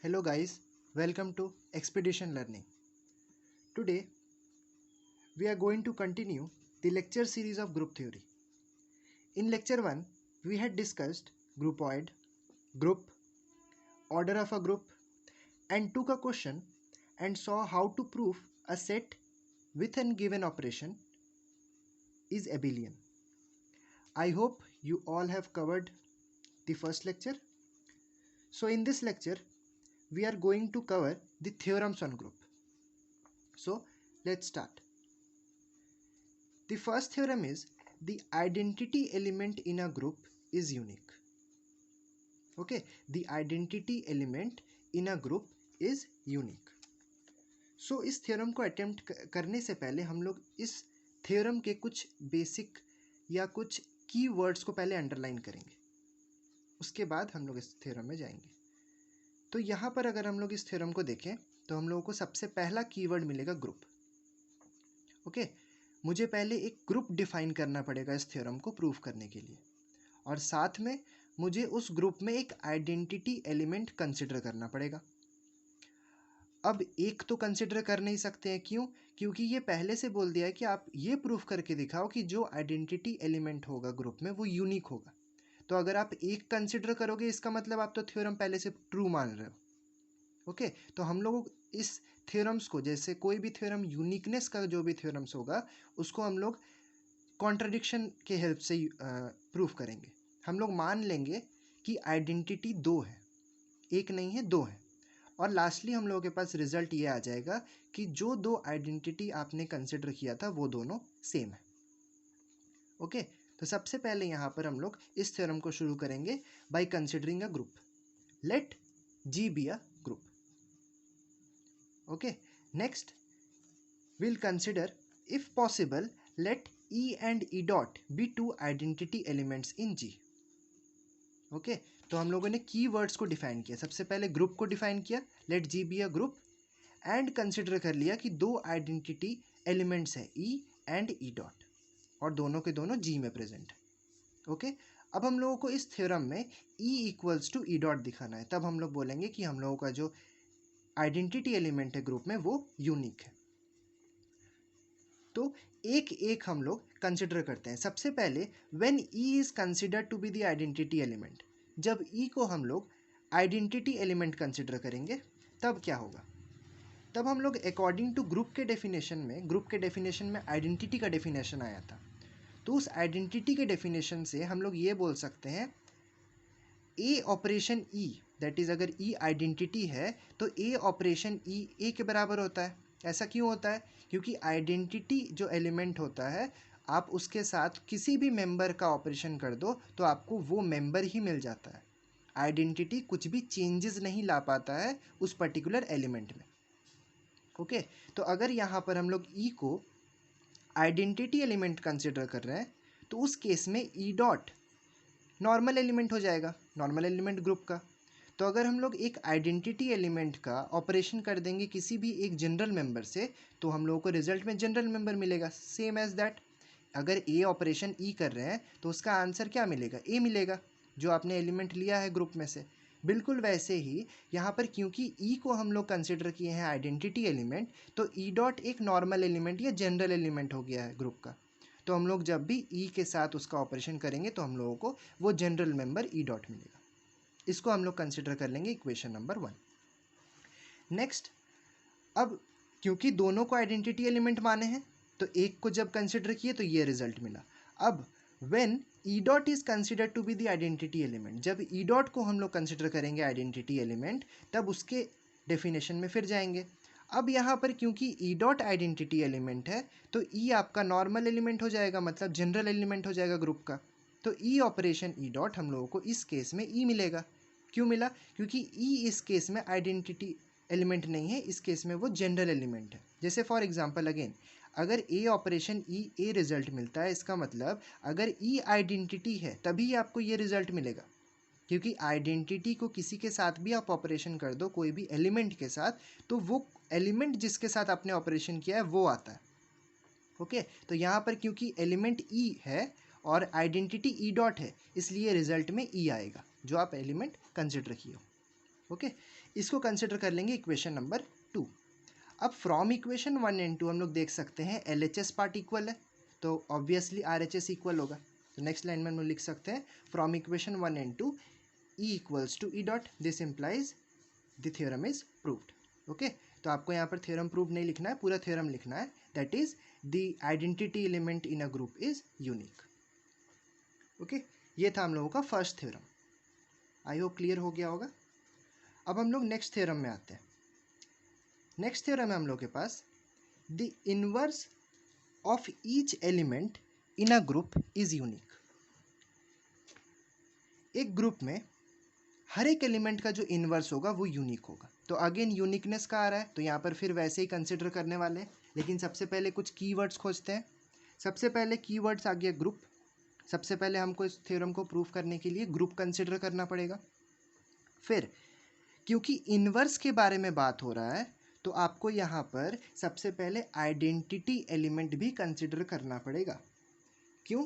Hello guys, welcome to Expedition Learning. Today we are going to continue the lecture series of group theory. In lecture 1 we had discussed groupoid, group, order of a group and took a question and saw how to prove a set with an given operation is abelian. I hope you all have covered the first lecture. So in this lecture we are going to cover the theorems on group. So let's start. The first theorem is the identity element in a group is unique. Okay, the identity element in a group is unique. So इस theorem को attempt करने से पहले हम लोग इस theorem के कुछ बेसिक या कुछ की वर्ड्स को पहले अंडरलाइन करेंगे, उसके बाद हम लोग इस थ्योरम में जाएंगे. तो यहाँ पर अगर हम लोग इस थ्योरम को देखें तो हम लोगों को सबसे पहला कीवर्ड मिलेगा ग्रुप. ओके, मुझे पहले एक ग्रुप डिफाइन करना पड़ेगा इस थ्योरम को प्रूव करने के लिए, और साथ में मुझे उस ग्रुप में एक आइडेंटिटी एलिमेंट कंसिडर करना पड़ेगा. अब एक तो कंसिडर कर नहीं सकते हैं, क्यों? क्योंकि ये पहले से बोल दिया है कि आप ये प्रूफ करके दिखाओ कि जो आइडेंटिटी एलिमेंट होगा ग्रुप में वो यूनिक होगा. तो अगर आप एक कंसिडर करोगे इसका मतलब आप तो थ्योरम पहले से ट्रू मान रहे हो. ओके, तो हम लोग इस थ्योरम्स को, जैसे कोई भी थ्योरम यूनिकनेस का जो भी थ्योरम्स होगा उसको हम लोग कॉन्ट्रडिक्शन के हेल्प से प्रूफ करेंगे. हम लोग मान लेंगे कि आइडेंटिटी दो है, एक नहीं है, दो है, और लास्टली हम लोगों के पास रिजल्ट ये आ जाएगा कि जो दो आइडेंटिटी आपने कंसिडर किया था वो दोनों सेम है. ओके, तो सबसे पहले यहाँ पर हम लोग इस थ्योरम को शुरू करेंगे by considering a group. Let G be a group. Okay, next we'll consider, if possible, let E and E dot be two identity elements in G. Okay, तो हम लोगों ने की वर्ड्स को डिफाइन किया. सबसे पहले ग्रुप को डिफाइन किया, let G be a group, and consider कर लिया कि दो आइडेंटिटी एलिमेंट्स है E एंड E डॉट, और दोनों के दोनों G में प्रेजेंट है. ओके, अब हम लोगों को इस थ्योरम में E equals to E dot दिखाना है. तब हम लोग बोलेंगे कि हम लोगों का जो आइडेंटिटी एलिमेंट है ग्रुप में वो यूनिक है. तो एक एक हम लोग कंसिडर करते हैं. सबसे पहले when E is considered to be the identity element, जब E को हम लोग आइडेंटिटी एलिमेंट कंसिडर करेंगे तब क्या होगा? तब हम लोग अकॉर्डिंग टू ग्रुप के डेफिनेशन में आइडेंटिटी का डेफिनेशन आया था. तो उस आइडेंटिटी के डेफिनेशन से हम लोग ये बोल सकते हैं A operation E, that is अगर E आइडेंटिटी है तो ए ऑपरेशन E ए के बराबर होता है. ऐसा क्यों होता है? क्योंकि आइडेंटिटी जो एलिमेंट होता है, आप उसके साथ किसी भी मेंबर का ऑपरेशन कर दो तो आपको वो मेंबर ही मिल जाता है. आइडेंटिटी कुछ भी चेंजेस नहीं ला पाता है उस पर्टिकुलर एलिमेंट में. ओके, तो अगर यहाँ पर हम लोग E को आइडेंटिटी एलिमेंट कंसिडर कर रहे हैं तो उस केस में E डॉट नॉर्मल एलिमेंट हो जाएगा, नॉर्मल एलिमेंट ग्रुप का. तो अगर हम लोग एक आइडेंटिटी एलिमेंट का ऑपरेशन कर देंगे किसी भी एक जनरल मेंबर से तो हम लोगों को रिजल्ट में जनरल मेंबर मिलेगा. सेम एज दैट, अगर ए ऑपरेशन ई कर रहे हैं तो उसका आंसर क्या मिलेगा? ए मिलेगा, जो आपने एलिमेंट लिया है ग्रुप में से. बिल्कुल वैसे ही यहाँ पर क्योंकि ई को हम लोग कंसिडर किए हैं आइडेंटिटी एलिमेंट, तो ई डॉट एक नॉर्मल एलिमेंट या जनरल एलिमेंट हो गया है ग्रुप का. तो हम लोग जब भी ई के साथ उसका ऑपरेशन करेंगे तो हम लोगों को वो जनरल मेंबर ई डॉट मिलेगा. इसको हम लोग कंसिडर कर लेंगे इक्वेशन नंबर 1. नेक्स्ट, अब क्योंकि दोनों को आइडेंटिटी एलिमेंट माने हैं तो एक को जब कंसिडर किए तो ये रिजल्ट मिला. अब when E dot is considered to be the identity element, जब ई डॉट को हम लोग कंसिडर करेंगे आइडेंटिटी एलिमेंट तब उसके डेफिनेशन में फिर जाएंगे. अब यहाँ पर क्योंकि ई डॉट आइडेंटिटी एलिमेंट है तो ई आपका नॉर्मल एलिमेंट हो जाएगा, मतलब जनरल एलिमेंट हो जाएगा ग्रुप का. तो ई ऑपरेशन ई डॉट हम लोगों को इस केस में ई मिलेगा. क्यों मिला? क्योंकि ई इस केस में आइडेंटिटी एलिमेंट नहीं है, इस केस में वो जनरल एलिमेंट है. जैसे फॉर एग्जांपल अगेन, अगर ए ऑपरेशन ई ए रिजल्ट मिलता है, इसका मतलब अगर ई आइडेंटिटी है तभी आपको ये रिजल्ट मिलेगा. क्योंकि आइडेंटिटी को किसी के साथ भी आप ऑपरेशन कर दो, कोई भी एलिमेंट के साथ, तो वो एलिमेंट जिसके साथ आपने ऑपरेशन किया है वो आता है. ओके, तो यहाँ पर क्योंकि एलिमेंट ई है और आइडेंटिटी ई डॉट है, इसलिए रिजल्ट में ई आएगा जो आप एलिमेंट कंसिडर किए हो. ओके, इसको कंसिडर कर लेंगे इक्वेशन नंबर 2। अब फ्रॉम इक्वेशन 1 एंड 2 हम लोग देख सकते हैं LHS पार्ट इक्वल है, तो ऑब्वियसली RHS इक्वल होगा। तो नेक्स्ट लाइन में हम लोग लिख सकते हैं from equation 1 and 2 E equals to E dot, this implies the theorem is proved. Okay, तो आपको यहाँ पर थ्योरम प्रूव नहीं लिखना है, पूरा थ्योरम लिखना है, that is the identity element in a group is unique. Okay, ये था हम लोगों का first theorem. I hope clear हो गया होगा। अब हम लोग नेक्स्ट थ्योरम में आते हैं। नेक्स्ट थ्योरम है हम लोग के पास the inverse of each element in a group is unique. एक ग्रुप में हर एक एलिमेंट का जो इन्वर्स होगा वो यूनिक होगा। तो अगेन यूनिकनेस का आ रहा है, तो यहाँ पर फिर वैसे ही कंसिडर करने वाले हैं, लेकिन सबसे पहले कुछ कीवर्ड्स खोजते हैं। सबसे पहले कीवर्ड्स आ गया ग्रुप। सबसे पहले हमको इस थ्योरम को प्रूव करने के लिए ग्रुप कंसिडर करना पड़ेगा। फिर क्योंकि इन्वर्स के बारे में बात हो रहा है, तो आपको यहाँ पर सबसे पहले आइडेंटिटी एलिमेंट भी कंसिडर करना पड़ेगा। क्यों?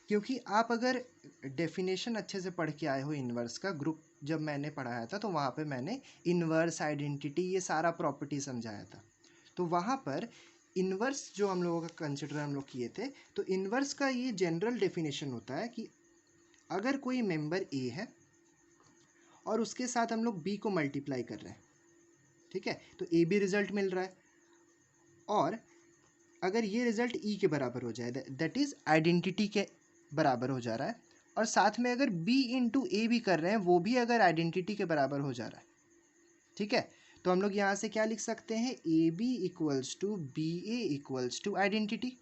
क्योंकि आप अगर डेफिनेशन अच्छे से पढ़ के आए हो इन्वर्स का, ग्रुप जब मैंने पढ़ाया था तो वहाँ पे मैंने इन्वर्स, आइडेंटिटी, ये सारा प्रॉपर्टी समझाया था। तो वहाँ पर इन्वर्स जो हम लोगों का कंसिडर हम लोग किए थे, तो इन्वर्स का ये जनरल डेफिनेशन होता है कि अगर कोई मेंबर ए है और उसके साथ हम लोग बी को मल्टीप्लाई कर रहे हैं, ठीक है, तो ए बी रिजल्ट मिल रहा है, और अगर ये रिजल्ट ई के बराबर हो जाए, दैट इज आइडेंटिटी के बराबर हो जा रहा है, और साथ में अगर बी इंटू ए भी कर रहे हैं, वो भी अगर आइडेंटिटी के बराबर हो जा रहा है, ठीक है, तो हम लोग यहाँ से क्या लिख सकते हैं, A B equals to B A equals to identity.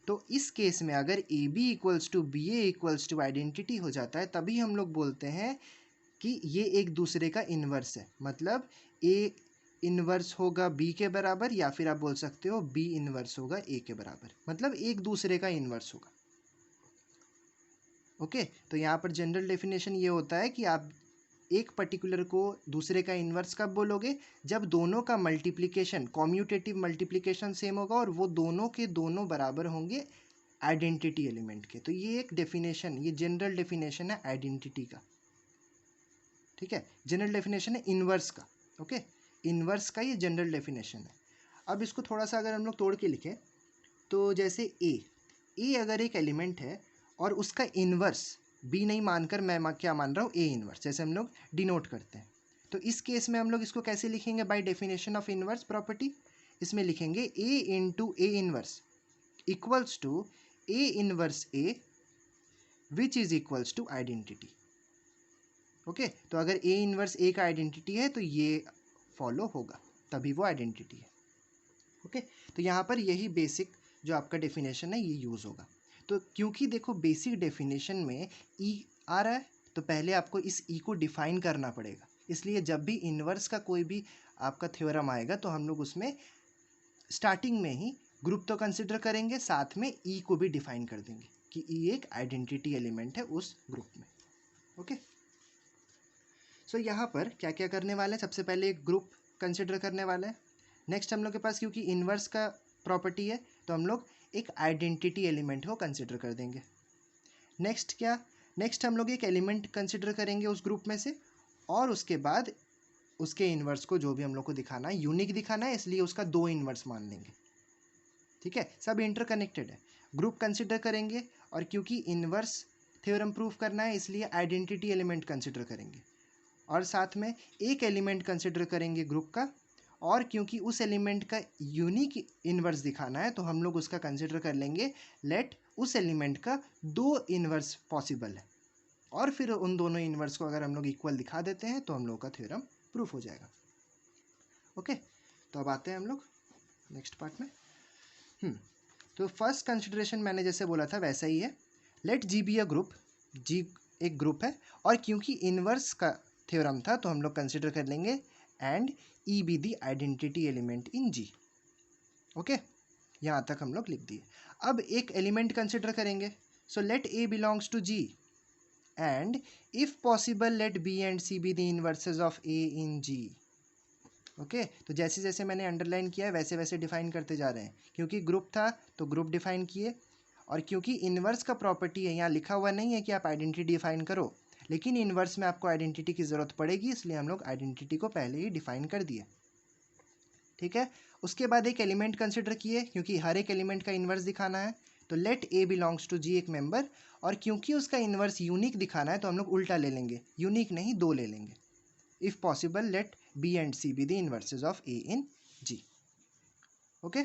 तो इस केस में अगर A B equals to B A equals to identity हो जाता है, तभी हम लोग बोलते हैं कि ये एक दूसरे का इन्वर्स है। मतलब ए इन्वर्स होगा बी के बराबर, या फिर आप बोल सकते हो बी इन्वर्स होगा ए के बराबर, मतलब एक दूसरे का इन्वर्स होगा। ओके, तो यहाँ पर जनरल डेफिनेशन ये होता है कि आप एक पर्टिकुलर को दूसरे का इन्वर्स कब बोलोगे, जब दोनों का मल्टीप्लिकेशन, कॉम्यूटेटिव मल्टीप्लिकेशन सेम होगा और वो दोनों के दोनों बराबर होंगे आइडेंटिटी एलिमेंट के। तो ये एक डेफिनेशन, ये जनरल डेफिनेशन है आइडेंटिटी का, ठीक है, जनरल डेफिनेशन है इन्वर्स का। ओके, इन्वर्स का ये जनरल डेफिनेशन है। अब इसको थोड़ा सा अगर हम लोग तोड़ के लिखें, तो जैसे ए अगर एक एलिमेंट है और उसका इन्वर्स बी नहीं मानकर मैं क्या मान रहा हूँ, ए इन्वर्स, जैसे हम लोग डिनोट करते हैं, तो इस केस में हम लोग इसको कैसे लिखेंगे, by definition of inverse property. इसमें लिखेंगे A into A inverse equals to A inverse A which is equals to identity. Okay, तो अगर ए इन्वर्स ए का आइडेंटिटी है तो ये फॉलो होगा, तभी वो आइडेंटिटी है। ओके, तो यहाँ पर यही बेसिक जो आपका डेफिनेशन है ये यूज़ होगा। तो क्योंकि देखो बेसिक डेफिनेशन में ई आ रहा है, तो पहले आपको इस ई को डिफाइन करना पड़ेगा। इसलिए जब भी इन्वर्स का कोई भी आपका थ्योरम आएगा, तो हम लोग उसमें स्टार्टिंग में ही ग्रुप तो कंसिडर करेंगे, साथ में ई को भी डिफाइन कर देंगे कि ई एक आइडेंटिटी एलिमेंट है उस ग्रुप में। ओके, सो यहाँ पर क्या क्या करने वाले हैं, सबसे पहले एक ग्रुप कंसिडर करने वाले हैं। नेक्स्ट हम लोग के पास क्योंकि इन्वर्स का प्रॉपर्टी है, तो हम लोग एक आइडेंटिटी एलिमेंट को कंसिडर कर देंगे। नेक्स्ट क्या, नेक्स्ट हम लोग एक एलिमेंट कंसिडर करेंगे उस ग्रुप में से, और उसके बाद उसके इन्वर्स को जो भी हम लोग को दिखाना है, यूनिक दिखाना है, इसलिए उसका 2 इन्वर्स मान लेंगे। ठीक है, सब इंटरकनेक्टेड है। ग्रुप कंसिडर करेंगे, और क्योंकि इन्वर्स थ्योरम प्रूफ करना है, इसलिए आइडेंटिटी एलिमेंट कंसिडर करेंगे, और साथ में एक एलिमेंट कंसिडर करेंगे ग्रुप का, और क्योंकि उस एलिमेंट का यूनिक इन्वर्स दिखाना है, तो हम लोग उसका कंसिडर कर लेंगे लेट उस एलिमेंट का 2 इन्वर्स पॉसिबल है, और फिर उन दोनों इन्वर्स को अगर हम लोग इक्वल दिखा देते हैं, तो हम लोग का थ्योरम प्रूफ हो जाएगा। ओके, तो अब आते हैं हम लोग नेक्स्ट पार्ट में। तो फर्स्ट कंसिडरेशन मैंने जैसे बोला था वैसा ही है, let G be a group, G एक ग्रुप है, और क्योंकि इन्वर्स का थ्योरम था, तो हम लोग कंसिडर कर लेंगे and E be the identity element in G. Okay, यहाँ तक हम लोग लिख दिए। अब एक एलिमेंट कंसिडर करेंगे, so let A belongs to G and if possible let B and C be the inverses of A in G. Okay, तो जैसे जैसे मैंने अंडरलाइन किया है वैसे वैसे डिफाइन करते जा रहे हैं। क्योंकि ग्रुप था तो ग्रुप डिफाइन किए, और क्योंकि इन्वर्स का प्रॉपर्टी है, यहाँ लिखा हुआ नहीं है कि आप आइडेंटिटी डिफाइन करो, लेकिन इन्वर्स में आपको आइडेंटिटी की ज़रूरत पड़ेगी, इसलिए हम लोग आइडेंटिटी को पहले ही डिफाइन कर दिए। ठीक है, उसके बाद एक एलिमेंट कंसिडर किए, क्योंकि हर एक एलिमेंट का इन्वर्स दिखाना है, तो लेट ए बिलोंग्स टू जी एक मेंबर, और क्योंकि उसका इन्वर्स यूनिक दिखाना है तो हम लोग उल्टा ले लेंगे, यूनिक नहीं दो ले लेंगे। If possible let B and C be the inverses of A in G. Okay,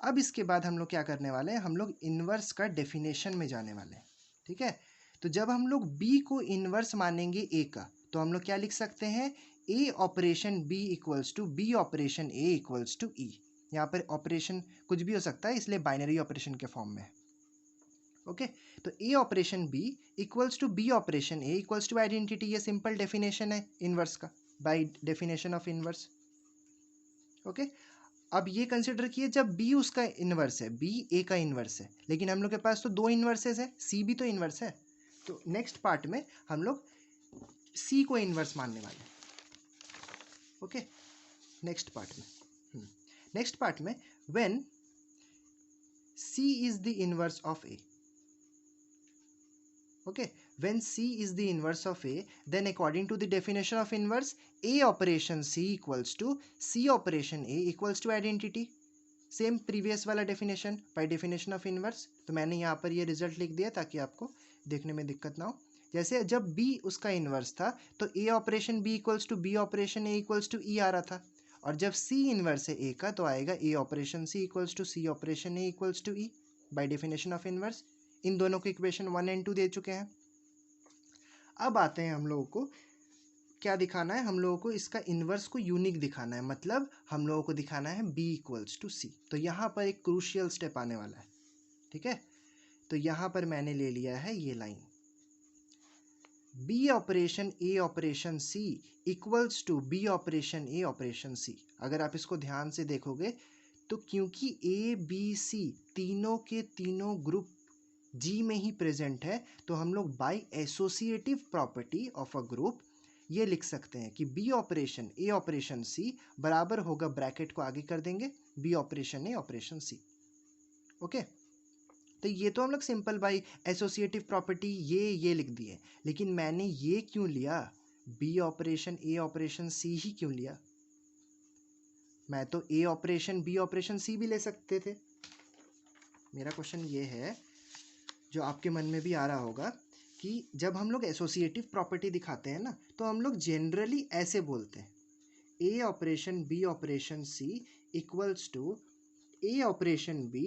अब इसके बाद हम लोग क्या करने वाले हैं, हम लोग इन्वर्स का डेफिनेशन में जाने वाले हैं। ठीक है, तो जब हम लोग बी को इन्वर्स मानेंगे ए का, तो हम लोग क्या लिख सकते हैं, A operation B equals to B operation A equals to E. यहाँ पर ऑपरेशन कुछ भी हो सकता है, इसलिए बाइनरी ऑपरेशन के फॉर्म में है। ओके, तो A operation B equals to B operation A equals to identity, ये सिंपल डेफिनेशन है इन्वर्स का, by definition of inverse. Okay, अब ये कंसिडर किए जब बी उसका इन्वर्स है, बी ए का इन्वर्स है, लेकिन हम लोग के पास तो दो इन्वर्सेस है, सी भी तो इन्वर्स है, तो नेक्स्ट पार्ट में हम लोग सी को इन्वर्स मानने वाले हैं। ओके, नेक्स्ट पार्ट में when C is the inverse of A, okay, when C is the inverse of A, then according to the definition of inverse, A operation C equals to C operation A equals to identity, same previous वाला definition by definition of inverse. तो मैंने यहाँ पर ये result लिख दिया ताकि आपको देखने में दिक्कत ना हो। जैसे जब B उसका इन्वर्स था तो A operation B equals to B operation A equals to E आ रहा था, और जब C इन्वर्स है A का तो आएगा A operation C equals to C operation A equals to E by definition of inverse. इन दोनों को इक्वेशन 1 एंड 2 दे चुके हैं। अब आते हैं हम लोगों को क्या दिखाना है, हम लोगों को इसका इन्वर्स को यूनिक दिखाना है, मतलब हम लोगों को दिखाना है B इक्वल्स टू C। तो यहाँ पर एक क्रूशियल स्टेप आने वाला है। ठीक है, तो यहाँ पर मैंने ले लिया है ये line, B operation A operation C equals to B operation A operation C। अगर आप इसको ध्यान से देखोगे तो क्योंकि A B C तीनों के तीनों ग्रुप G में ही प्रेजेंट है, तो हम लोग by associative property of a group ये लिख सकते हैं कि B operation A operation C बराबर होगा, ब्रैकेट को आगे कर देंगे, B operation A operation C। Okay, तो ये तो हम लोग सिंपल बाय एसोसिएटिव प्रॉपर्टी ये लिख दिए, लेकिन मैंने ये क्यों लिया, B operation A operation C ही क्यों लिया? मैं तो A operation B operation C भी ले सकते थे। मेरा क्वेश्चन ये है जो आपके मन में भी आ रहा होगा कि जब हम लोग एसोसिएटिव प्रॉपर्टी दिखाते हैं ना, तो हम लोग जनरली ऐसे बोलते हैं, A operation B operation C equals to A operation B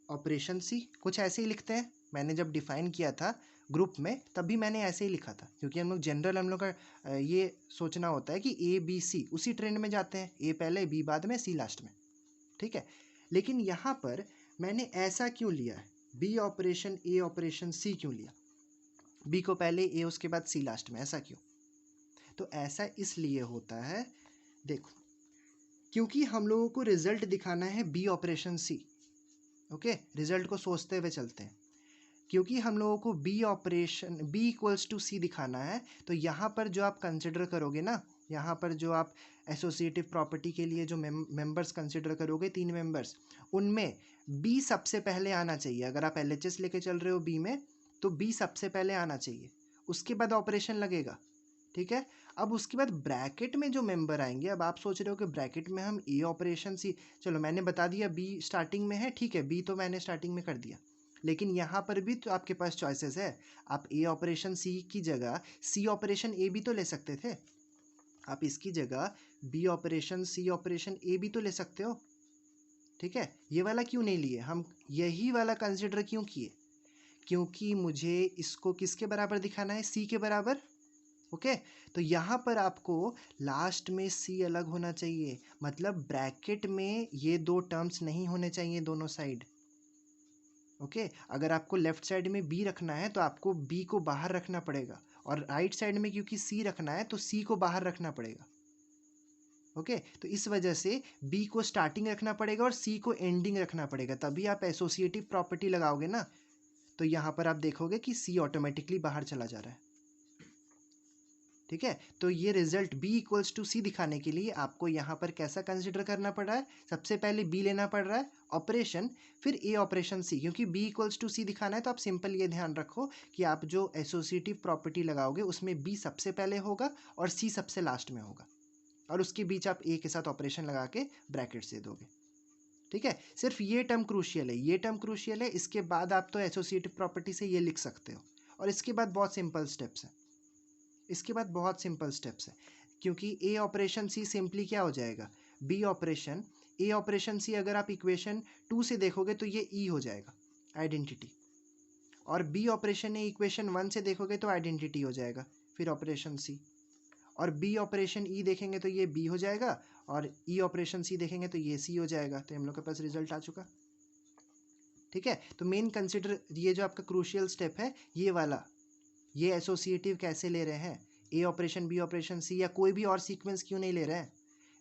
operation C, कुछ ऐसे ही लिखते हैं। मैंने जब डिफाइन किया था ग्रुप में तब भी मैंने ऐसे ही लिखा था, क्योंकि हम लोग जनरल हम लोग का ये सोचना होता है कि A B C उसी ट्रेंड में जाते हैं, A पहले B बाद में C लास्ट में। ठीक है, लेकिन यहाँ पर मैंने ऐसा क्यों लिया है, B operation A operation C क्यों लिया, B को पहले A उसके बाद C लास्ट में, ऐसा क्यों? तो ऐसा इसलिए होता है, देखो, क्योंकि हम लोगों को रिजल्ट दिखाना है B operation C। Okay, result को सोचते हुए चलते हैं, क्योंकि हम लोगों को B operation B equals to C दिखाना है, तो यहाँ पर जो आप कंसिडर करोगे ना, यहाँ पर जो आप एसोसिएटिव प्रॉपर्टी के लिए जो मेंबर्स कंसिडर करोगे, 3 मेंबर्स, उनमें B सबसे पहले आना चाहिए। अगर आप LHS लेके चल रहे हो B में, तो B सबसे पहले आना चाहिए, उसके बाद ऑपरेशन लगेगा। ठीक है, अब उसके बाद ब्रैकेट में जो मेंबर आएंगे, अब आप सोच रहे हो कि ब्रैकेट में हम A ऑपरेशन C, चलो मैंने बता दिया B स्टार्टिंग में है, ठीक है, B तो मैंने स्टार्टिंग में कर दिया, लेकिन यहाँ पर भी तो आपके पास चॉइसेस है। आप A ऑपरेशन C की जगह C ऑपरेशन A भी तो ले सकते थे, आप इसकी जगह B operation C operation A भी तो ले सकते हो। ठीक है, ये वाला क्यों नहीं लिए, हम यही वाला कंसिडर क्यों किए, क्योंकि मुझे इसको किसके बराबर दिखाना है, C के बराबर। ओके, तो यहाँ पर आपको लास्ट में C अलग होना चाहिए, मतलब ब्रैकेट में ये दो टर्म्स नहीं होने चाहिए दोनों साइड। ओके, अगर आपको लेफ्ट साइड में B रखना है तो आपको B को बाहर रखना पड़ेगा, और राइट साइड में क्योंकि C रखना है तो C को बाहर रखना पड़ेगा। ओके, तो इस वजह से B को स्टार्टिंग रखना पड़ेगा और C को एंडिंग रखना पड़ेगा, तभी आप एसोसिएटिव प्रॉपर्टी लगाओगे ना। तो यहाँ पर आप देखोगे कि C ऑटोमेटिकली बाहर चला जा रहा है। ठीक है। तो ये रिजल्ट b इक्वल्स टू सी दिखाने के लिए आपको यहाँ पर कैसा कंसिडर करना पड़ रहा है, सबसे पहले b लेना पड़ रहा है ऑपरेशन, फिर a ऑपरेशन c, क्योंकि b इक्वल्स टू सी दिखाना है तो आप सिंपल ये ध्यान रखो कि आप जो एसोसिएटिव प्रॉपर्टी लगाओगे उसमें b सबसे पहले होगा और c सबसे लास्ट में होगा, और उसके बीच आप a के साथ ऑपरेशन लगा के ब्रैकेट दे दोगे। ठीक है, सिर्फ ये टर्म क्रूशियल है, ये टर्म क्रूशियल है। इसके बाद आप तो एसोसिएटिव प्रॉपर्टी से ये लिख सकते हो, और इसके बाद बहुत सिंपल स्टेप्स हैं, इसके बाद बहुत सिंपल स्टेप्स है, क्योंकि ए ऑपरेशन सी सिंपली क्या हो जाएगा, बी ऑपरेशन ए ऑपरेशन सी। अगर आप इक्वेशन 2 से देखोगे तो ये ई हो जाएगा आइडेंटिटी, और बी ऑपरेशन ए इक्वेशन 1 से देखोगे तो आइडेंटिटी हो जाएगा, फिर ऑपरेशन सी, और बी ऑपरेशन ई देखेंगे तो ये बी हो जाएगा, और ई ऑपरेशन सी देखेंगे तो ये सी हो जाएगा। तो हम लोग के पास रिजल्ट आ चुका। ठीक है, तो मेन कंसिडर ये जो आपका क्रूशियल स्टेप है ये वाला, ये एसोसिएटिव कैसे ले रहे हैं, A operation B operation C, या कोई भी और सीक्वेंस क्यों नहीं ले रहे हैं,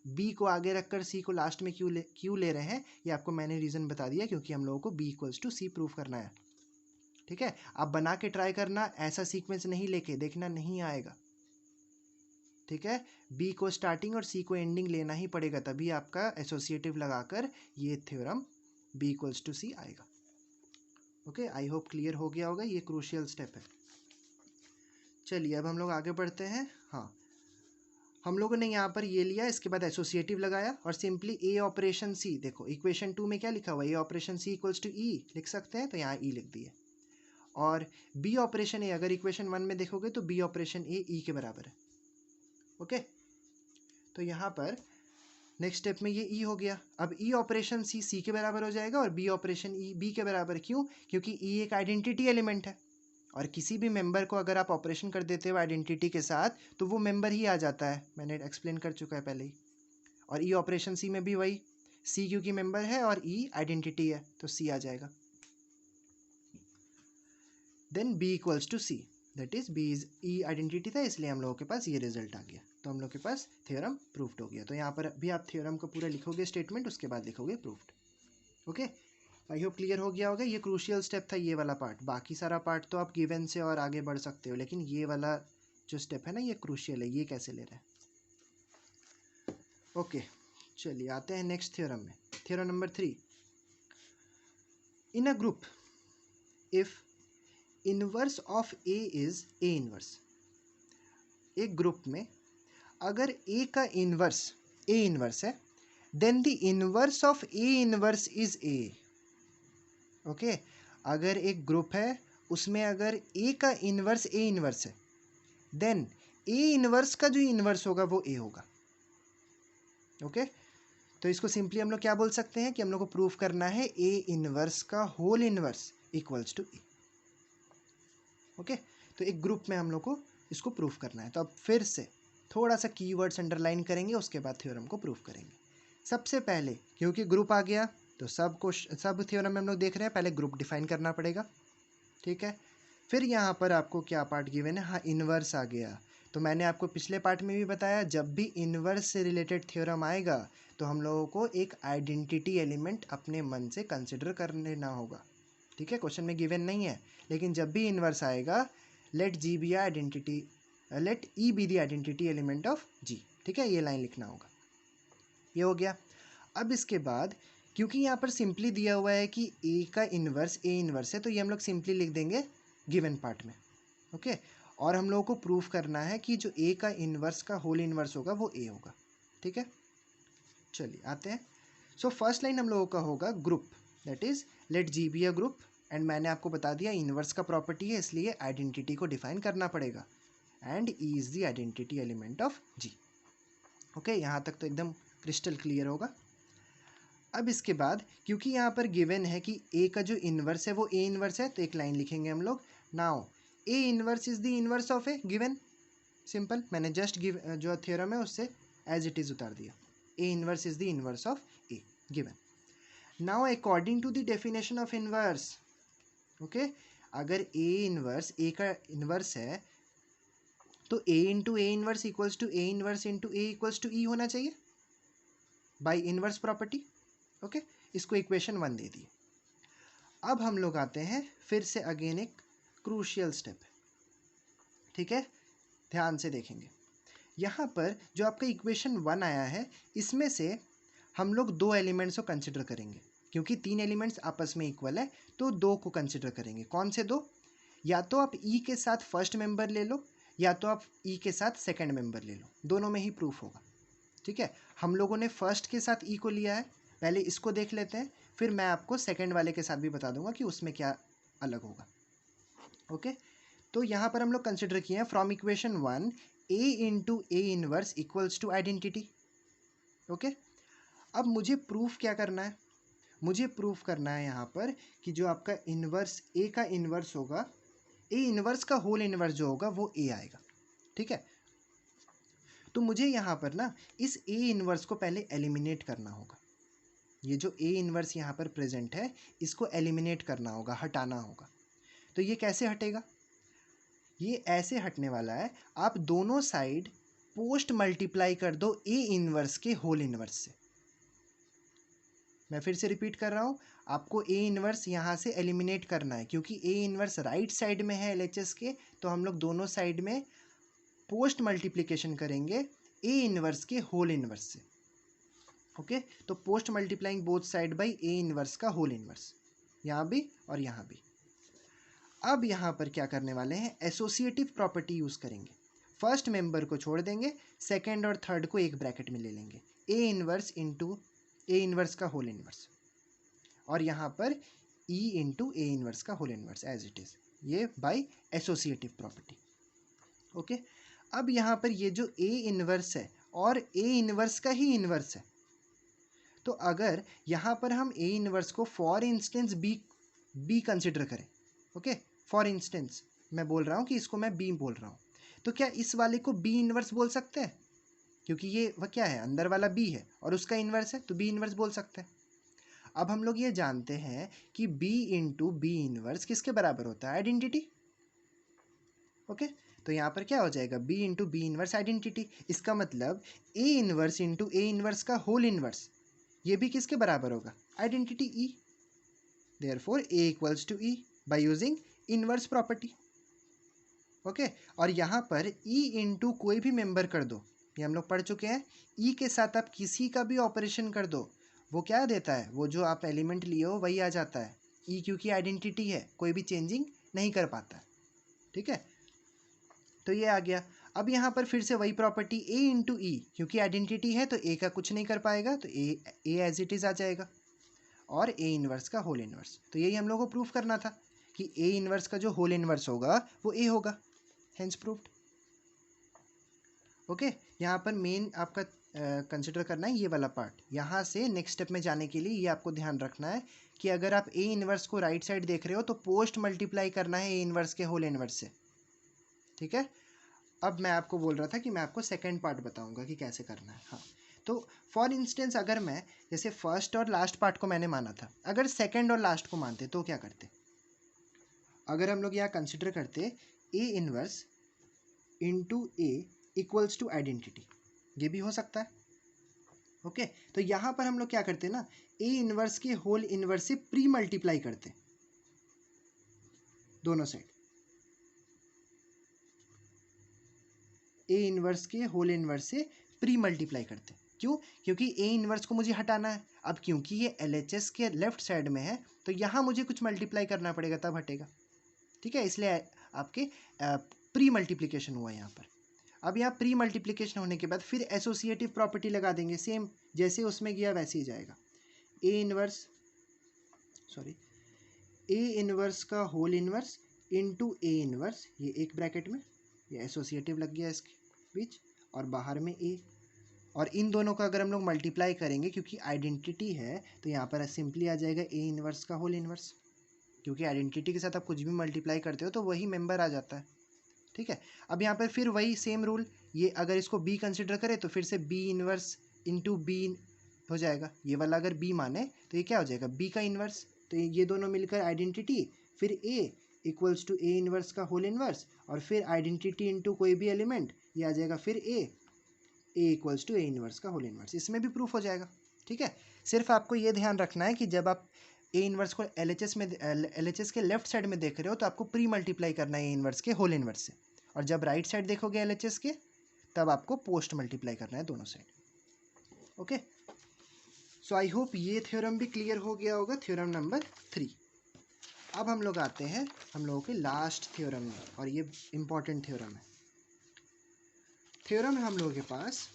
बी को आगे रखकर सी को लास्ट में क्यों ले रहे हैं, ये आपको मैंने रीज़न बता दिया, क्योंकि हम लोगों को B equals to C proof करना है। ठीक है, आप बना के ट्राई करना, ऐसा सीक्वेंस नहीं लेके देखना, नहीं आएगा। ठीक है, बी को स्टार्टिंग और सी को एंडिंग लेना ही पड़ेगा, तभी आपका एसोसिएटिव लगाकर ये थ्योरम बी इक्वल्स टू सी आएगा। ओके, आई होप क्लियर हो गया होगा, ये क्रूशियल स्टेप है। चलिए अब हम लोग आगे बढ़ते हैं। हाँ, हम लोगों ने यहाँ पर ये लिया, इसके बाद एसोसिएटिव लगाया, और सिंपली ए ऑपरेशन सी, देखो इक्वेशन 2 में क्या लिखा हुआ है, ए ऑपरेशन सी इक्वल्स टू ई लिख सकते हैं, तो यहाँ ई लिख दिए। और बी ऑपरेशन ए, अगर इक्वेशन 1 में देखोगे तो बी ऑपरेशन ए ई के बराबर है। ओके, तो यहाँ पर नेक्स्ट स्टेप में ये ई हो गया। अब ई ऑपरेशन सी सी के बराबर हो जाएगा, और बी ऑपरेशन ई बी के बराबर। क्यों? क्योंकि ई एक आइडेंटिटी एलिमेंट है, और किसी भी मेंबर को अगर आप ऑपरेशन कर देते हो आइडेंटिटी के साथ तो वो मेंबर ही आ जाता है, मैंने एक्सप्लेन कर चुका है पहले ही। और ई ऑपरेशन सी में भी वही, सी क्योंकि मेंबर है और ई आइडेंटिटी है तो सी आ जाएगा। Then B equals to C, that is B is E identity था, इसलिए हम लोगों के पास ये रिजल्ट आ गया, तो हम लोग के पास थ्योरम प्रूफ्ड हो गया। तो यहाँ पर भी आप थ्योरम को पूरा लिखोगे स्टेटमेंट, उसके बाद लिखोगे proofed. Okay, I hope clear हो गया होगा। ये क्रूशियल स्टेप था, ये वाला पार्ट। बाकी सारा पार्ट तो आप गिवन से और आगे बढ़ सकते हो, लेकिन ये वाला जो स्टेप है ना, ये क्रूशियल है, ये कैसे ले रहे हैं। ओके, चलिए आते हैं नेक्स्ट थ्योरम में। Theorem number 3, in a group if inverse of A is A inverse. एक ग्रुप में अगर ए का इनवर्स ए इनवर्स है, then the inverse of A inverse is A. Okay, अगर एक ग्रुप है उसमें अगर ए का इनवर्स ए इनवर्स है, देन ए इनवर्स का जो इनवर्स होगा वो ए होगा। ओके, तो इसको सिंपली हम लोग क्या बोल सकते हैं कि हम लोग को प्रूफ करना है ए इनवर्स का whole inverse equals to A. Okay, तो एक ग्रुप में हम लोग को इसको प्रूफ करना है। तो अब फिर से थोड़ा सा कीवर्ड्स अंडरलाइन करेंगे, उसके बाद थ्योरम को प्रूफ करेंगे। सबसे पहले क्योंकि ग्रुप आ गया तो सब थ्योरम में हम लोग देख रहे हैं, पहले ग्रुप डिफाइन करना पड़ेगा। ठीक है, फिर यहाँ पर आपको क्या पार्ट गिवन है, हाँ इनवर्स आ गया। तो मैंने आपको पिछले पार्ट में भी बताया, जब भी इनवर्स से रिलेटेड थ्योरम आएगा तो हम लोगों को एक आइडेंटिटी एलिमेंट अपने मन से कंसिडर कर लेना होगा। ठीक है, क्वेश्चन में गिवन नहीं है, लेकिन जब भी इनवर्स आएगा, let G be identity, let E be the identity element of G. ठीक है, ये लाइन लिखना होगा। ये हो गया। अब इसके बाद क्योंकि यहाँ पर सिंपली दिया हुआ है कि ए का इन्वर्स ए इन्वर्स है, तो ये हम लोग सिंपली लिख देंगे गिवन पार्ट में। ओके, और हम लोगों को प्रूफ करना है कि जो ए का इन्वर्स का होल इन्वर्स होगा वो ए होगा। ठीक है, चलिए आते हैं। सो फर्स्ट लाइन हम लोगों का होगा group, that is let G be a group, and मैंने आपको बता दिया इन्वर्स का प्रॉपर्टी है, इसलिए आइडेंटिटी को डिफाइन करना पड़ेगा, and E is the identity element of G. Okay, यहाँ तक तो एकदम क्रिस्टल क्लियर होगा। अब इसके बाद क्योंकि यहाँ पर गिवन है कि ए का जो इन्वर्स है वो ए इन्वर्स है, तो एक लाइन लिखेंगे हम लोग, now A inverse is the inverse of A given. Simple, मैंने जस्ट जो थ्योरम है उससे एज इट इज उतार दिया, A inverse is the inverse of A given. Now according to the definition of inverse, okay, अगर A inverse A का inverse है तो A into A inverse equals to A inverse into A equals to E होना चाहिए by inverse property. Okay, इसको equation 1 दे दिए। अब हम लोग आते हैं फिर से अगेन एक क्रूशियल स्टेप। ठीक है, ध्यान से देखेंगे। यहाँ पर जो आपका इक्वेशन 1 आया है, इसमें से हम लोग 2 एलिमेंट्स को कंसिडर करेंगे, क्योंकि 3 एलिमेंट्स आपस में इक्वल है, तो 2 को कंसिडर करेंगे। कौन से 2? या तो आप ई के साथ फर्स्ट मेंबर ले लो, या तो आप ई के साथ सेकंड मेंबर ले लो, दोनों में ही प्रूफ होगा। ठीक है, हम लोगों ने फर्स्ट के साथ ई को लिया है, पहले इसको देख लेते हैं, फिर मैं आपको सेकंड वाले के साथ भी बता दूंगा कि उसमें क्या अलग होगा। ओके, तो यहाँ पर हम लोग कंसिडर किए हैं from equation 1 A into A inverse equals to identity. Okay, अब मुझे प्रूफ क्या करना है? मुझे प्रूफ करना है यहाँ पर कि जो आपका इन्वर्स ए का इन्वर्स होगा, ए इन्वर्स का होल इन्वर्स जो होगा वो ए आएगा। ठीक है, तो मुझे यहाँ पर ना इस ए इन्वर्स को पहले एलिमिनेट करना होगा। ये जो ए इन्वर्स यहाँ पर प्रेजेंट है, इसको एलिमिनेट करना होगा, हटाना होगा। तो ये कैसे हटेगा? ये ऐसे हटने वाला है, आप दोनों साइड पोस्ट मल्टीप्लाई कर दो ए इन्वर्स के होल इन्वर्स से। मैं फिर से रिपीट कर रहा हूँ, आपको ए इन्वर्स यहाँ से एलिमिनेट करना है, क्योंकि ए इन्वर्स राइट साइड में है एलएचएस के, तो हम लोग दोनों साइड में पोस्ट मल्टीप्लिकेशन करेंगे ए इन्वर्स के होल इन्वर्स से। ओके, तो post multiplying both side by A inverse का होल इन्वर्स, यहाँ भी और यहाँ भी। अब यहाँ पर क्या करने वाले हैं? एसोसिएटिव प्रॉपर्टी यूज़ करेंगे। फर्स्ट मेंबर को छोड़ देंगे, सेकेंड और थर्ड को एक ब्रैकेट में ले लेंगे, A inverse into A inverse का होल इन्वर्स, और यहाँ पर ई इंटू ए इन्वर्स का whole inverse as it is, ये बाय एसोसिएटिव प्रॉपर्टी। ओके, अब यहाँ पर ये जो ए इन्वर्स है और ए इन्वर्स का ही इन्वर्स है, तो अगर यहाँ पर हम ए इन्वर्स को फॉर इंस्टेंस बी कंसिडर करें, ओके, फॉर इंस्टेंस मैं बोल रहा हूँ कि इसको मैं बी बोल रहा हूँ, तो क्या इस वाले को बी इन्वर्स बोल सकते हैं? क्योंकि ये वह क्या है, अंदर वाला बी है और उसका इन्वर्स है, तो बी इन्वर्स बोल सकते हैं। अब हम लोग ये जानते हैं कि बी इंटू बी इन्वर्स किसके बराबर होता है? आइडेंटिटी। ओके, तो यहाँ पर क्या हो जाएगा? B into B inverse identity. इसका मतलब A inverse into A inverse का होल इन्वर्स, ये भी किसके बराबर होगा? Identity E. Therefore A equals to E by using inverse property. Okay, और यहाँ पर ई इंटू कोई भी मेंबर कर दो, ये हम लोग पढ़ चुके हैं। ई के साथ आप किसी का भी ऑपरेशन कर दो, वो क्या देता है? वो जो आप एलिमेंट लिए हो वही आ जाता है। ई क्योंकि आइडेंटिटी है, कोई भी चेंजिंग नहीं कर पाता है। ठीक है, तो ये आ गया। अब यहाँ पर फिर से वही प्रॉपर्टी ए इंटू ई, क्योंकि आइडेंटिटी है तो ए का कुछ नहीं कर पाएगा, तो ए एज इट इज़ आ जाएगा, और ए इन्वर्स का होल इन्वर्स। तो यही हम लोग को प्रूफ करना था कि ए इन्वर्स का जो होल इन्वर्स होगा वो ए होगा, हेंस प्रूव्ड। ओके, यहाँ पर मेन आपका कंसिडर करना है ये वाला पार्ट। यहाँ से नेक्स्ट स्टेप में जाने के लिए ये आपको ध्यान रखना है कि अगर आप ए इन्वर्स को राइट साइड देख रहे हो तो पोस्ट मल्टीप्लाई करना है ए इन्वर्स के होल इन्वर्स से। ठीक है, अब मैं आपको बोल रहा था कि मैं आपको सेकेंड पार्ट बताऊंगा कि कैसे करना है। हाँ, तो फॉर इंस्टेंस अगर मैं जैसे फर्स्ट और लास्ट पार्ट को मैंने माना था, अगर सेकेंड और लास्ट को मानते तो क्या करते? अगर हम लोग यहाँ कंसिडर करते A inverse into A equals to identity, ये भी हो सकता है। ओके, तो यहाँ पर हम लोग क्या करते हैं ना, ए इन्वर्स के होल इन्वर्स से प्री मल्टीप्लाई करते दोनों साइड। ए इन्वर्स के होल इन्वर्स से प्री मल्टीप्लाई करते, क्यों? क्योंकि ए इन्वर्स को मुझे हटाना है। अब क्योंकि ये एलएचएस के लेफ्ट साइड में है, तो यहाँ मुझे कुछ मल्टीप्लाई करना पड़ेगा, तब हटेगा। ठीक है, इसलिए आपके प्री मल्टीप्लिकेशन हुआ यहाँ पर। अब यहाँ प्री मल्टीप्लिकेशन होने के बाद फिर एसोसिएटिव प्रॉपर्टी लगा देंगे, सेम जैसे उसमें गया वैसे ही जाएगा। ए इन्वर्स का whole inverse into A inverse, ये एक ब्रैकेट में, ये एसोसिएटिव लग गया इसके बीच, और बाहर में ए, और इन दोनों का अगर हम लोग मल्टीप्लाई करेंगे, क्योंकि आइडेंटिटी है तो यहाँ पर सिंपली आ जाएगा ए इन्वर्स का होल इन्वर्स, क्योंकि आइडेंटिटी के साथ आप कुछ भी मल्टीप्लाई करते हो तो वही मेंबर आ जाता है। ठीक है, अब यहाँ पर फिर वही सेम रूल, ये अगर इसको बी कंसिडर करें तो फिर से बी इन्वर्स इंटू बी हो जाएगा। ये वाला अगर बी माने तो ये क्या हो जाएगा? बी का इन्वर्स, तो ये दोनों मिलकर आइडेंटिटी, फिर ए इक्वल्स टू ए इन्वर्स का होल इन्वर्स, और फिर आइडेंटिटी इंटू कोई भी एलिमेंट, ये आ जाएगा फिर ए इक्वल्स टू ए इन्वर्स का होल इन्वर्स। इसमें भी प्रूफ हो जाएगा। ठीक है, सिर्फ आपको ये ध्यान रखना है कि जब आप ए इन्वर्स को एलएचएस के लेफ्ट साइड में देख रहे हो तो आपको प्री मल्टीप्लाई करना है ए इन्वर्स के होल इन्वर्स से, और जब राइट साइड देखोगे एलएचएस के तब आपको पोस्ट मल्टीप्लाई करना है दोनों side. Okay, so I hope ये थ्योरम भी क्लियर हो गया होगा, थ्योरम नंबर 3। अब हम लोग आते हैं हम लोगों के लास्ट थ्योरम में, और ये इंपॉर्टेंट थ्योरम है। थ्योरम है हम लोगों के पास,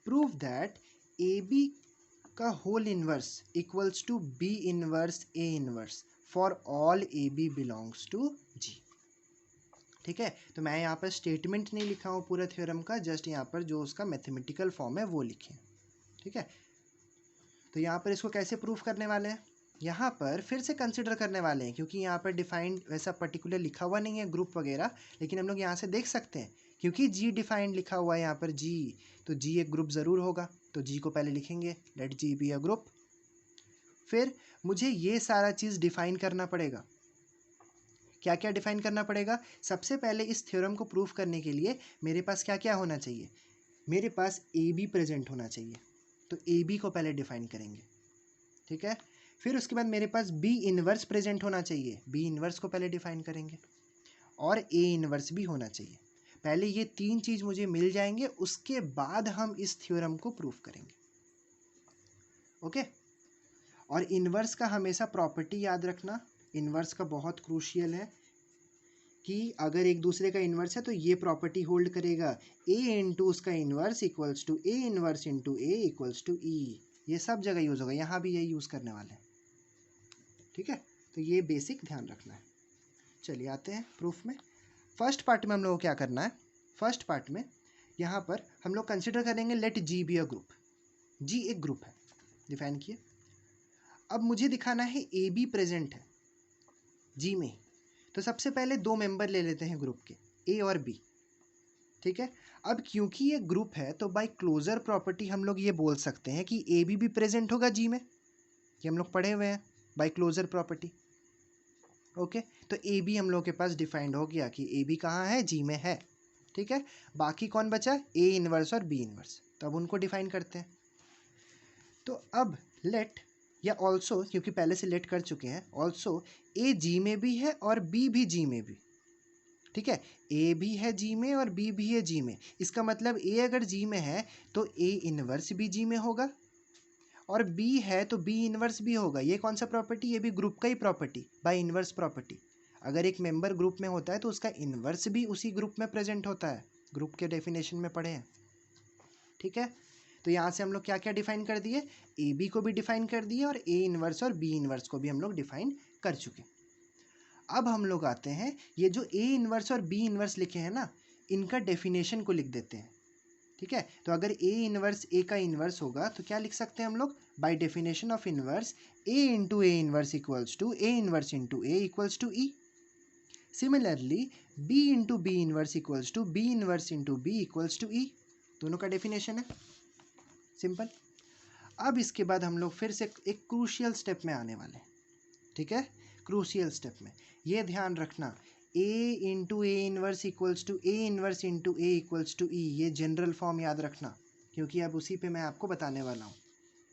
प्रूव दैट ए बी का whole inverse equals to B inverse A inverse for all A B belongs to G. ठीक है, तो मैं यहाँ पर स्टेटमेंट नहीं लिखा हूँ पूरा थ्योरम का, जस्ट यहाँ पर जो उसका मैथमेटिकल फॉर्म है वो लिखे। ठीक है, तो यहाँ पर इसको कैसे प्रूफ करने वाले हैं, यहाँ पर फिर से कंसिडर करने वाले हैं, क्योंकि यहाँ पर डिफाइंड वैसा पर्टिकुलर लिखा हुआ नहीं है ग्रुप वगैरह, लेकिन हम लोग यहाँ से देख सकते हैं क्योंकि जी डिफाइंड लिखा हुआ है यहाँ पर जी, तो जी एक ग्रुप ज़रूर होगा, तो जी को पहले लिखेंगे, let G be a group. फिर मुझे ये सारा चीज़ डिफाइन करना पड़ेगा। क्या क्या डिफाइन करना पड़ेगा, सबसे पहले इस थ्योरम को प्रूफ करने के लिए मेरे पास क्या क्या होना चाहिए, मेरे पास ए बी प्रेजेंट होना चाहिए, तो ए बी को पहले डिफाइन करेंगे। ठीक है, फिर उसके बाद मेरे पास बी इनवर्स प्रेजेंट होना चाहिए, बी इनवर्स को पहले डिफाइन करेंगे, और ए इनवर्स भी होना चाहिए। पहले ये तीन चीज़ मुझे मिल जाएंगे, उसके बाद हम इस थ्योरम को प्रूफ करेंगे। ओके, और इनवर्स का हमेशा प्रॉपर्टी याद रखना, इनवर्स का बहुत क्रूशियल है कि अगर एक दूसरे का इन्वर्स है तो ये प्रॉपर्टी होल्ड करेगा, ए इंटू उसका inverse equals to A inverse into A equals to E. ये सब जगह यूज़ होगा, यहाँ भी यही यूज़ करने वाले हैं। ठीक है, तो ये बेसिक ध्यान रखना है। चलिए आते हैं प्रूफ में। फर्स्ट पार्ट में हम लोग को क्या करना है, फर्स्ट पार्ट में यहाँ पर हम लोग कंसिडर करेंगे let G be a group. G एक ग्रुप है, डिफाइन किए। अब मुझे दिखाना है ए बी प्रेजेंट है जी में, तो सबसे पहले दो मेंबर ले लेते हैं ग्रुप के, ए और बी। ठीक है, अब क्योंकि ये ग्रुप है तो बाय क्लोजर प्रॉपर्टी हम लोग ये बोल सकते हैं कि ए बी भी प्रेजेंट होगा जी में, ये हम लोग पढ़े हुए हैं बाय क्लोजर प्रॉपर्टी। ओके, तो ए बी हम लोग के पास डिफाइंड हो गया कि ए बी कहाँ है, जी में है। ठीक है, बाकी कौन बचा, ए इनवर्स और बी इनवर्स, तो अब उनको डिफाइन करते हैं। तो अब लेट या ऑल्सो, क्योंकि पहले से लेट कर चुके हैं, ऑल्सो ए जी में भी है और बी भी जी में भी। ठीक है, ए भी है जी में और बी भी है जी में, इसका मतलब ए अगर जी में है तो ए इनवर्स भी जी में होगा, और बी है तो बी इनवर्स भी होगा। ये कौन सा प्रॉपर्टी, ये भी ग्रुप का ही प्रॉपर्टी, बाय इनवर्स प्रॉपर्टी। अगर एक मेंबर ग्रुप में होता है तो उसका इनवर्स भी उसी ग्रुप में प्रेजेंट होता है, ग्रुप के डेफिनेशन में पढ़े हैं। ठीक है, तो यहाँ से हम लोग क्या क्या डिफाइन कर दिए, ए बी को भी डिफाइन कर दिए और ए इनवर्स और बी इनवर्स को भी हम लोग डिफाइन कर चुके। अब हम लोग आते हैं, ये जो ए इनवर्स और बी इनवर्स लिखे हैं ना, इनका डेफिनेशन को लिख देते हैं। ठीक है, तो अगर ए इनवर्स ए का इनवर्स होगा तो क्या लिख सकते हैं हम लोग, by definition of inverse A into A inverse equals to A inverse into A equals to E. Similarly B into B inverse equals to B inverse into B equals to E, दोनों का definition है, simple. अब इसके बाद हम लोग फिर से एक क्रूशियल स्टेप में आने वाले हैं। ठीक है, क्रूशियल स्टेप में ये ध्यान रखना, A into A inverse equals to A inverse into A equals to E, ये जनरल फॉर्म याद रखना, क्योंकि अब उसी पे मैं आपको बताने वाला हूँ।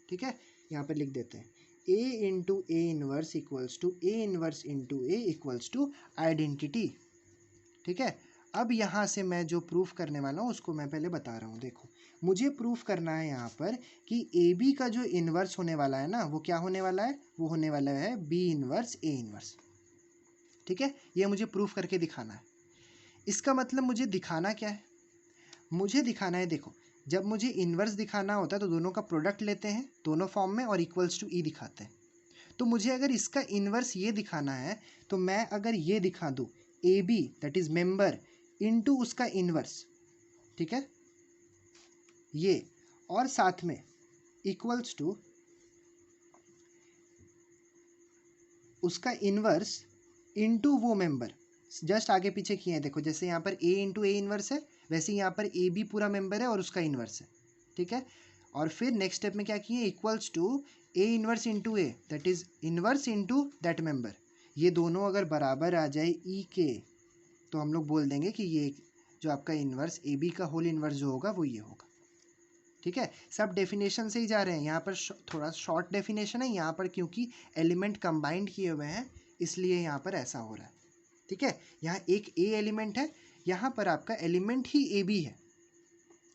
ठीक है, यहाँ पर लिख देते हैं, A into A inverse equals to A inverse into A equals to identity. ठीक है, अब यहाँ से मैं जो प्रूफ करने वाला हूँ उसको मैं पहले बता रहा हूँ। देखो, मुझे प्रूफ करना है यहाँ पर कि ए बी का जो इन्वर्स होने वाला है ना, वो क्या होने वाला है, वो होने वाला है बी इन्वर्स ए इन्वर्स। ठीक है, ये मुझे प्रूफ करके दिखाना है। इसका मतलब मुझे दिखाना क्या है, मुझे दिखाना है, देखो जब मुझे इन्वर्स दिखाना होता है तो दोनों का प्रोडक्ट लेते हैं दोनों फॉर्म में और इक्वल्स टू ई दिखाते हैं। तो मुझे अगर इसका इन्वर्स ये दिखाना है तो मैं अगर ये दिखा दूँ A B that is member into उसका इन्वर्स, ठीक है, ये, और साथ में इक्वल्स टू उसका इन्वर्स इनटू वो मेंबर, जस्ट आगे पीछे किए हैं। देखो जैसे यहाँ पर ए इंटू ए इन्वर्स है, वैसे यहाँ पर ए बी पूरा मेंबर है और उसका इन्वर्स है। ठीक है, और फिर नेक्स्ट स्टेप में क्या किए, equals to A inverse into A that is inverse into that member. ये दोनों अगर बराबर आ जाए ई के तो हम लोग बोल देंगे कि ये जो आपका इन्वर्स ए बी का होल इन्वर्स जो होगा वो ये होगा। ठीक है, सब डेफिनेशन से ही जा रहे हैं, यहाँ पर थोड़ा शॉर्ट डेफिनेशन है, यहाँ पर क्योंकि एलिमेंट कंबाइंड किए हुए हैं इसलिए यहाँ पर ऐसा हो रहा है। ठीक है, यहाँ एक ए एलिमेंट है, यहाँ पर आपका एलिमेंट ही ए बी है।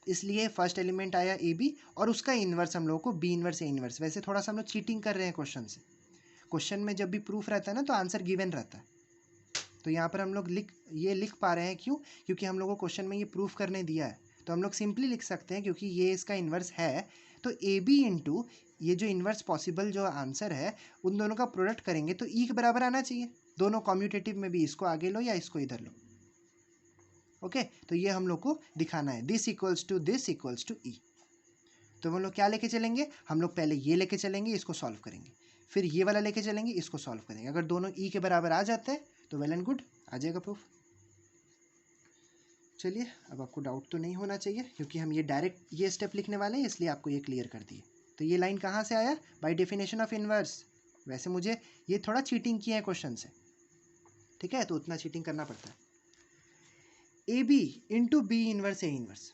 इसलिए फर्स्ट एलिमेंट आया ए बी और उसका इन्वर्स हम लोगों को बी इन्वर्स ए इन्वर्स। वैसे थोड़ा सा हम लोग चीटिंग कर रहे हैं क्वेश्चन से। क्वेश्चन में जब भी प्रूफ रहता है ना तो आंसर गिवन रहता है, तो यहाँ पर हम लोग लिख पा रहे हैं क्यों, क्योंकि हम लोग को क्वेश्चन में ये प्रूफ करने दिया है। तो हम लोग सिंपली लिख सकते हैं क्योंकि ये इसका इन्वर्स है, तो ए बी इंटू ये जो इन्वर्स पॉसिबल जो आंसर है उन दोनों का प्रोडक्ट करेंगे तो ई के बराबर आना चाहिए। दोनों कॉम्यूटेटिव में भी इसको आगे लो या इसको इधर लो। ओके, तो ये हम लोग को दिखाना है, दिस इक्वल्स टू ई। तो हम लोग क्या लेके चलेंगे, हम लोग पहले ये लेके चलेंगे, इसको सॉल्व करेंगे, फिर ये वाला लेके चलेंगे, इसको सॉल्व करेंगे। अगर दोनों ई के बराबर आ जाते हैं तो वेल एंड गुड, आ जाएगा प्रूफ। चलिए, अब आपको डाउट तो नहीं होना चाहिए क्योंकि हम ये डायरेक्ट ये स्टेप लिखने वाले हैं, इसलिए आपको ये क्लियर कर दिए। तो ये लाइन कहाँ से आया, बाय डेफिनेशन ऑफ इनवर्स। वैसे मुझे ये थोड़ा चीटिंग किया है क्वेश्चन से, ठीक है, तो उतना चीटिंग करना पड़ता है। A B into B inverse A inverse.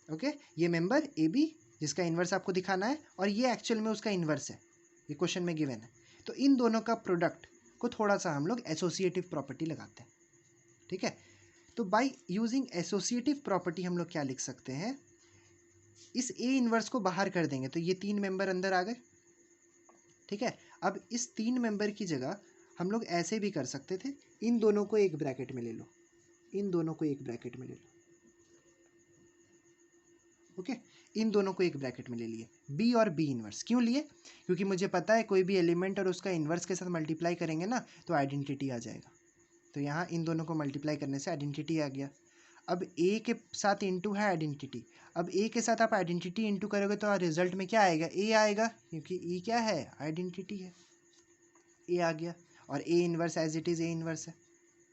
Okay, ये मेंबर ए बी जिसका इन्वर्स आपको दिखाना है और ये एक्चुअल में उसका इन्वर्स है, ये क्वेश्चन में गिवन है। तो इन दोनों का प्रोडक्ट को थोड़ा सा हम लोग एसोसिएटिव प्रॉपर्टी लगाते हैं, ठीक है। तो बाय यूजिंग एसोसिएटिव प्रॉपर्टी हम लोग क्या लिख सकते हैं, इस ए इन्वर्स को बाहर कर देंगे तो ये 3 मेंबर अंदर आ गए, ठीक है। अब इस 3 मेंबर की जगह हम लोग ऐसे भी कर सकते थे, इन दोनों को एक ब्रैकेट में ले लो, इन दोनों को एक ब्रैकेट में ले लो। ओके, इन दोनों को एक ब्रैकेट में ले लिए, बी और बी इनवर्स। क्यों लिए, क्योंकि मुझे पता है कोई भी एलिमेंट और उसका इन्वर्स के साथ मल्टीप्लाई करेंगे ना तो आइडेंटिटी आ जाएगा। तो यहाँ इन दोनों को मल्टीप्लाई करने से आइडेंटिटी आ गया। अब ए के साथ इंटू है आइडेंटिटी, अब ए के साथ आप आइडेंटिटी इंटू करोगे तो रिजल्ट में क्या आएगा, ए आएगा, क्योंकि ई क्या है, आइडेंटिटी है, ए आ गया। और A inverse as it is A inverse है,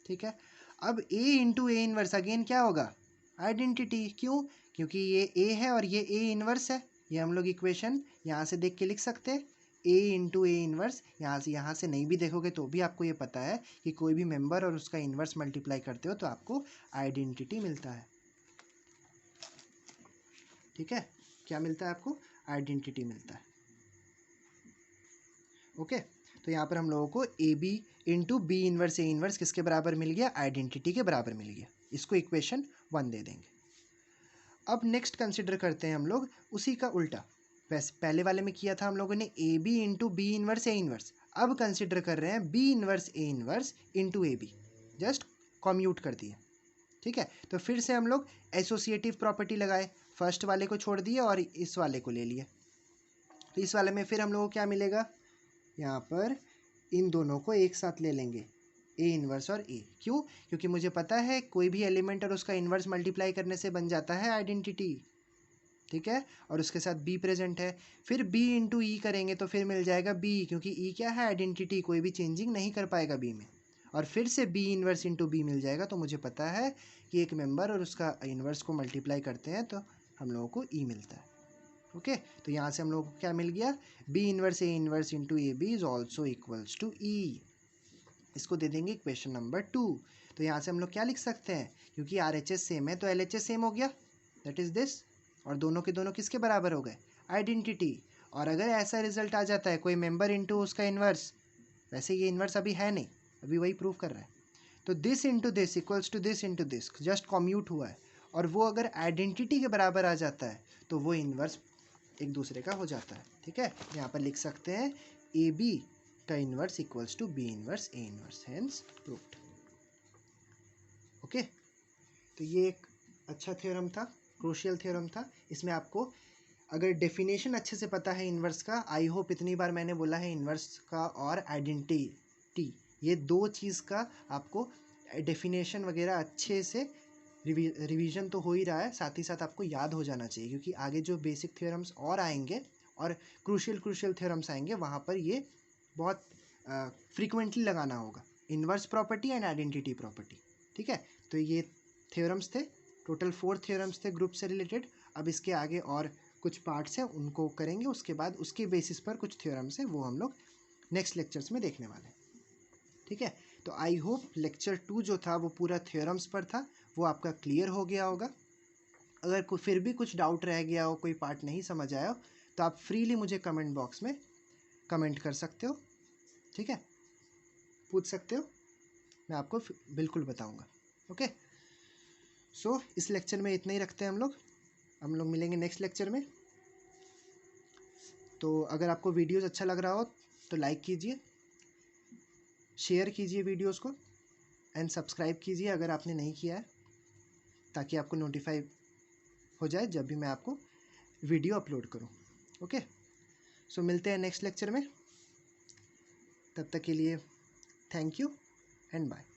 ठीक है। अब A into A inverse again क्या होगा, आइडेंटिटी। क्यों, क्योंकि ये ए है और ये ए इनवर्स है। ये हम लोग इक्वेशन यहाँ से देख के लिख सकते हैं, ए इंटू ए इनवर्स। यहाँ से नहीं भी देखोगे तो भी आपको ये पता है कि कोई भी मेंबर और उसका इनवर्स मल्टीप्लाई करते हो तो आपको आइडेंटिटी मिलता है, ठीक है। क्या मिलता है आपको, आइडेंटिटी मिलता है। ओके, तो यहाँ पर हम लोगों को A B into B inverse A inverse किसके बराबर मिल गया, आइडेंटिटी के बराबर मिल गया। इसको इक्वेशन 1 दे देंगे। अब नेक्स्ट कंसिडर करते हैं हम लोग उसी का उल्टा। वैसे पहले वाले में किया था हम लोगों ने A B into B inverse A inverse, अब कंसिडर कर रहे हैं B inverse A inverse into A B, just commute कर दिए, ठीक है। तो फिर से हम लोग एसोसिएटिव प्रॉपर्टी लगाए, फर्स्ट वाले को छोड़ दिए और इस वाले को ले लिए। तो इस वाले में फिर हम लोगों को क्या मिलेगा, यहाँ पर इन दोनों को एक साथ ले लेंगे, ए इन्वर्स और ए। क्यों, क्योंकि मुझे पता है कोई भी एलिमेंट और उसका इन्वर्स मल्टीप्लाई करने से बन जाता है आइडेंटिटी, ठीक है। और उसके साथ बी प्रेजेंट है, फिर बी इंटू ई करेंगे तो फिर मिल जाएगा बी, क्योंकि ई क्या है, आइडेंटिटी, कोई भी चेंजिंग नहीं कर पाएगा बी में। और फिर से बी इन्वर्स इंटू बी मिल जाएगा। तो मुझे पता है कि एक मेंबर और उसका इन्वर्स को मल्टीप्लाई करते हैं तो हम लोगों को ई मिलता है। ओके, तो यहाँ से हम लोगों को क्या मिल गया, B inverse A inverse into A B is also equals to E. इसको दे देंगे इक्वेशन नंबर 2। तो यहाँ से हम लोग क्या लिख सकते हैं, क्योंकि आर एच एस सेम है तो एल एच एस सेम हो गया, दैट इज दिस। और दोनों के दोनों किसके बराबर हो गए, आइडेंटिटी। और अगर ऐसा रिजल्ट आ जाता है कोई मेंबर इंटू उसका इन्वर्स, वैसे ये इन्वर्स अभी है नहीं, अभी वही प्रूव कर रहा है, तो this into this equals to this into this, just commute हुआ है। और वो अगर आइडेंटिटी के बराबर आ जाता है तो वो इन्वर्स एक दूसरे का हो जाता है, ठीक है। यहाँ पर लिख सकते हैं ए बी का inverse equals to B inverse A inverse, hence proved. Okay, तो ये एक अच्छा थ्योरम था, क्रूशियल थ्योरम था। इसमें आपको अगर डेफिनेशन अच्छे से पता है इन्वर्स का, आई होप इतनी बार मैंने बोला है इन्वर्स का और आइडेंटिटी, ये दो चीज़ का आपको डेफिनेशन वगैरह अच्छे से रिवीजन तो हो ही रहा है, साथ ही साथ आपको याद हो जाना चाहिए, क्योंकि आगे जो बेसिक थ्योरम्स और आएंगे और क्रूशियल थ्योरम्स आएंगे वहाँ पर ये बहुत फ्रीक्वेंटली लगाना होगा, inverse property and identity property, ठीक है। तो ये थ्योरम्स थे, टोटल 4 थ्योरम्स थे ग्रुप से रिलेटेड। अब इसके आगे और कुछ पार्ट्स हैं उनको करेंगे, उसके बाद उसके बेसिस पर कुछ थ्योरम्स हैं वो हम लोग नेक्स्ट लेक्चर्स में देखने वाले हैं, ठीक है। तो आई होप लेक्चर 2 जो था वो पूरा थ्योरम्स पर था, वो आपका क्लियर हो गया होगा। अगर फिर भी कुछ डाउट रह गया हो, कोई पार्ट नहीं समझ आया हो, तो आप फ्रीली मुझे कमेंट बॉक्स में कमेंट कर सकते हो, ठीक है, पूछ सकते हो, मैं आपको बिल्कुल बताऊंगा। ओके, सो इस लेक्चर में इतना ही रखते हैं हम लोग। हम लोग मिलेंगे नेक्स्ट लेक्चर में। तो अगर आपको वीडियोस अच्छा लग रहा हो तो लाइक कीजिए, शेयर कीजिए वीडियोस को, एंड सब्सक्राइब कीजिए अगर आपने नहीं किया है, ताकि आपको नोटिफाई हो जाए जब भी मैं आपको वीडियो अपलोड करूं। ओके, सो मिलते हैं नेक्स्ट लेक्चर में। तब तक के लिए थैंक यू एंड बाय।